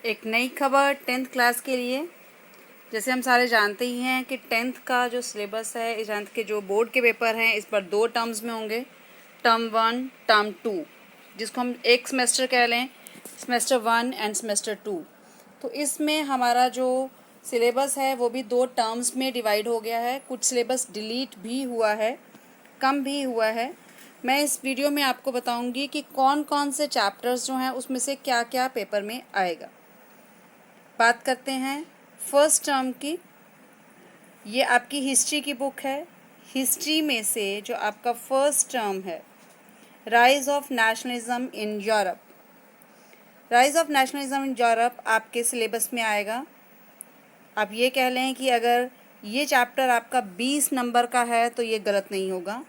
एक नई खबर 10th क्लास के लिए। जैसे हम सारे जानते ही हैं कि 10th का जो सिलेबस है, इस 10th के जो बोर्ड के पेपर हैं, इस पर 2 टर्म्स में होंगे, टर्म 1 टर्म 2, जिसको हम एक सेमेस्टर कह लें, सेमेस्टर 1 एंड सेमेस्टर 2। तो इसमें हमारा जो सिलेबस है वो भी 2 टर्म्स में डिवाइड हो गया है। कुछ सिलेबस डिलीट भी हुआ है, कम भी हुआ है। मैं इस वीडियो में आपको बताऊंगी कि कौन कौन से चैप्टर्स जो हैं उसमें से क्या क्या पेपर में आएगा। बात करते हैं फर्स्ट टर्म की। ये आपकी हिस्ट्री की बुक है। हिस्ट्री में से जो आपका फर्स्ट टर्म है, rise of nationalism in Europe. Rise of nationalism in Europe आपके सिलेबस में आएगा। आप ये कह लें कि अगर ये चैप्टर आपका 20 नंबर का है तो ये गलत नहीं होगा।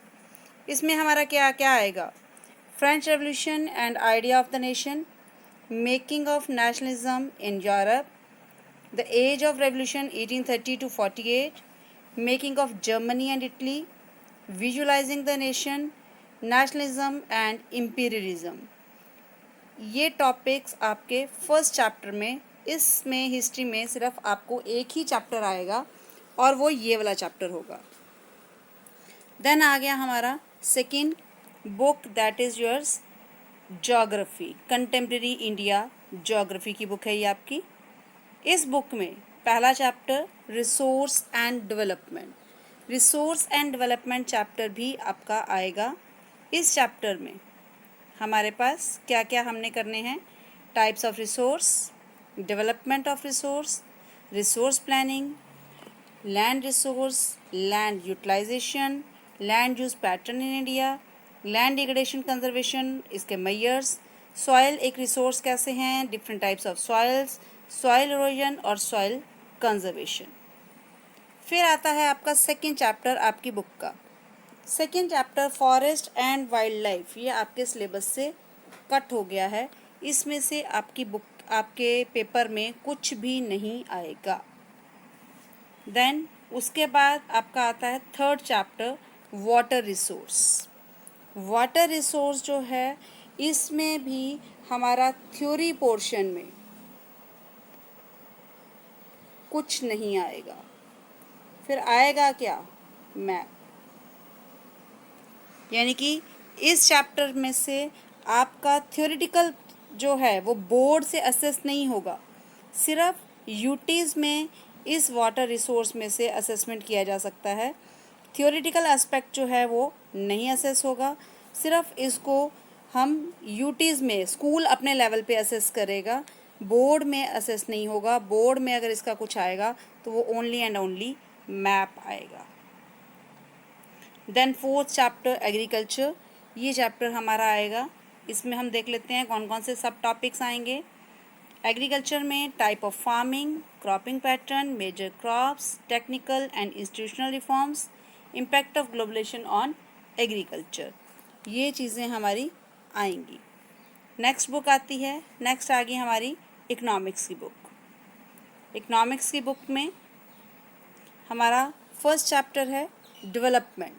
इसमें हमारा क्या क्या आएगा? French revolution and idea of the nation, making of nationalism in Europe, The Age of Revolution 1830 to 48, Making of Germany and Italy, Visualizing the Nation, Nationalism and Imperialism। ये टॉपिक्स आपके फर्स्ट चैप्टर में, इसमें history में सिर्फ आपको एक ही chapter आएगा और वो ये वाला चैप्टर होगा। देन आ गया हमारा second book, that is yours geography, contemporary India geography की बुक है ये आपकी। इस बुक में पहला chapter resource and development, resource and development chapter भी आपका आएगा। इस चैप्टर में हमारे पास क्या क्या हमने करने हैं? Types of resource, development of resource, resource planning, land resource, land utilisation, land use pattern in India, land degradation conservation, इसके मेजर्स, सॉइल एक रिसोर्स कैसे हैं, different types of soils, soil erosion और सॉइल कंजर्वेशन। फिर आता है आपका second chapter आपकी बुक का। Second chapter forest and wildlife, ये आपके सिलेबस से कट हो गया है। इसमें से आपकी बुक, आपके पेपर में कुछ भी नहीं आएगा। देन उसके बाद आपका आता है third chapter water resource. Water resource जो है इसमें भी हमारा थ्योरी पोर्शन में कुछ नहीं आएगा। फिर आएगा क्या? मैप। यानी कि इस चैप्टर में से आपका थ्योरेटिकल जो है वो बोर्ड से असेस नहीं होगा, सिर्फ यूटीज़ में इस वाटर रिसोर्स में से असेसमेंट किया जा सकता है। थ्योरेटिकल एस्पेक्ट जो है वो नहीं असेस होगा, सिर्फ इसको हम यूटीज़ में स्कूल अपने लेवल पे असेस करेगा, बोर्ड में असेस नहीं होगा। बोर्ड में अगर इसका कुछ आएगा तो वो ओनली एंड ओनली मैप आएगा। देन फोर्थ चैप्टर एग्रीकल्चर, ये चैप्टर हमारा आएगा। इसमें हम देख लेते हैं कौन कौन से सब टॉपिक्स आएंगे। एग्रीकल्चर में type of farming, cropping pattern, major crops, technical and institutional reforms, impact of globalisation on agriculture, ये चीज़ें हमारी आएंगी। नेक्स्ट बुक आती है, नेक्स्ट आ गई हमारी इकोनॉमिक्स की बुक। इकोनॉमिक्स की बुक में हमारा फर्स्ट चैप्टर है डेवलपमेंट।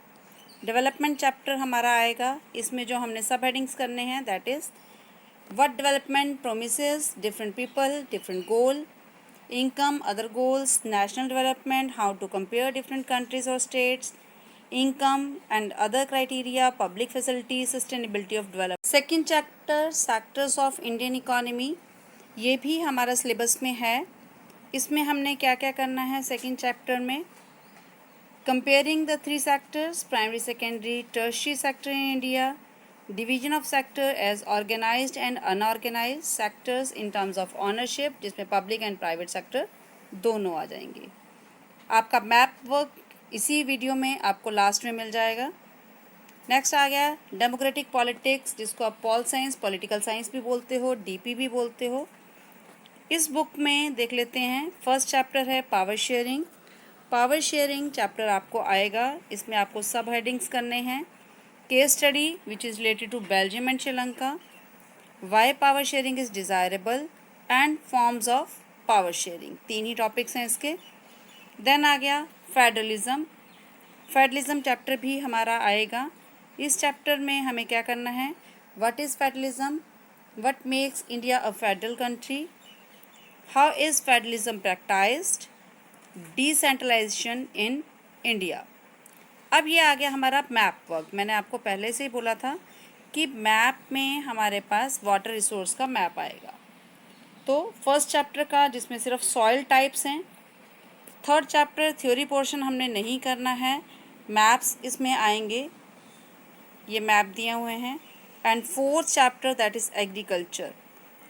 डेवलपमेंट चैप्टर हमारा आएगा। इसमें जो हमने सब हेडिंग्स करने हैं, that is what development promises, different people, different goal, income, other goals, national development, how to compare different countries और states, income and other criteria, public facility, sustainability of development. Second chapter sectors of Indian economy, ये भी हमारा syllabus में है। इसमें हमने क्या क्या करना है सेकेंड चैप्टर में? Comparing the 3 sectors, primary, secondary, tertiary sector in India, division of sector as organised and unorganised sectors in terms of ownership, जिसमें पब्लिक एंड प्राइवेट सेक्टर दोनों आ जाएंगे। आपका मैप वर्क इसी वीडियो में आपको लास्ट में मिल जाएगा। नेक्स्ट आ गया डेमोक्रेटिक पॉलिटिक्स, जिसको आप पॉल साइंस, पॉलिटिकल साइंस भी बोलते हो, डीपी भी बोलते हो। इस बुक में देख लेते हैं, फर्स्ट चैप्टर है power sharing. Power sharing chapter आपको आएगा। इसमें आपको सब हेडिंग्स करने हैं। Case study which is related to Belgium and Sri Lanka, why power sharing is desirable and forms of power sharing, 3 ही टॉपिक्स हैं इसके। देन आ गया फेडरलिज्म। फेडरलिज्म चैप्टर भी हमारा आएगा। इस चैप्टर में हमें क्या करना है? What is federalism, what makes India a federal country, how is federalism practised, decentralisation in India. अब ये आ गया हमारा मैप वर्क। मैंने आपको पहले से ही बोला था कि मैप में हमारे पास वाटर रिसोर्स का मैप आएगा। तो फर्स्ट चैप्टर का जिसमें सिर्फ सॉइल टाइप्स हैं, थर्ड चैप्टर थ्योरी पोर्शन हमने नहीं करना है, मैप्स इसमें आएंगे, ये मैप दिए हुए हैं। And fourth chapter that is agriculture,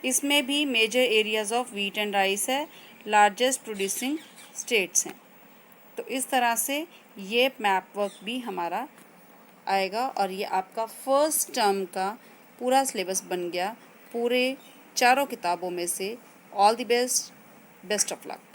इसमें भी major areas of wheat and rice है, लार्जेस्ट प्रोड्यूसिंग स्टेट्स हैं। तो इस तरह से ये मैप वर्क भी हमारा आएगा और ये आपका फर्स्ट टर्म का पूरा सिलेबस बन गया पूरे चारों किताबों में से। All the best, best of luck.